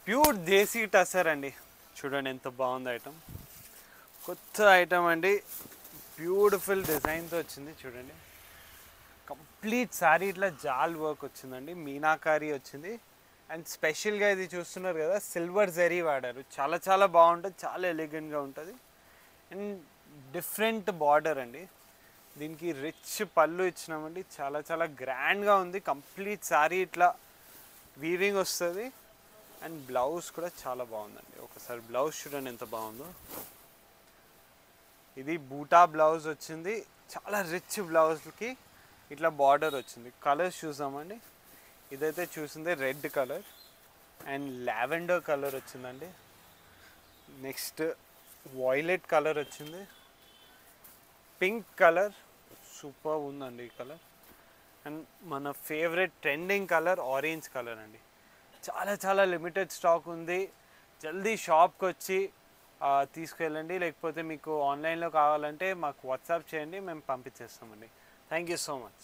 Pure దేశీ టసర్ అండి. చూడండి ఎంత బాగుంది ఐటమ్. కొత్త ఐటమ్ అండి, బ్యూటిఫుల్ డిజైన్తో వచ్చింది. చూడండి కంప్లీట్ శారీ ఇట్లా జాల్ వర్క్ వచ్చిందండి, మీనాకారి వచ్చింది. అండ్ స్పెషల్గా ఇది చూస్తున్నారు కదా, సిల్వర్ జరీ వాడారు. చాలా చాలా బాగుంటుంది, చాలా ఎలిగెంట్గా ఉంటుంది. అండ్ డిఫరెంట్ బార్డర్ అండి, దీనికి రిచ్ పళ్ళు ఇచ్చినామండి. చాలా చాలా గ్రాండ్గా ఉంది. కంప్లీట్ శారీ ఇట్లా వీవింగ్ వస్తుంది. అండ్ బ్లౌజ్ కూడా చాలా బాగుందండి. ఒకసారి బ్లౌజ్ చూడండి ఎంత బాగుందో. ఇది బూటా బ్లౌజ్ వచ్చింది. చాలా రిచ్ బ్లౌజ్కి ఇట్లా బార్డర్ వచ్చింది. కలర్స్ చూసామండి. ఇదైతే చూసిందే red colour and lavender colour వచ్చిందండి. నెక్స్ట్ వైలెట్ కలర్ వచ్చింది. పింక్ కలర్ సూపర్ ఉందండి ఈ కలర్. అండ్ మన favourite trending colour orange colour అండి. చాలా చాలా లిమిటెడ్ స్టాక్ ఉంది. జల్దీ షాప్కి వచ్చి తీసుకెళ్ళండి. లేకపోతే మీకు ఆన్లైన్లో కావాలంటే మాకు వాట్సాప్ చేయండి, మేము పంపించేస్తామండి. Thank you so much.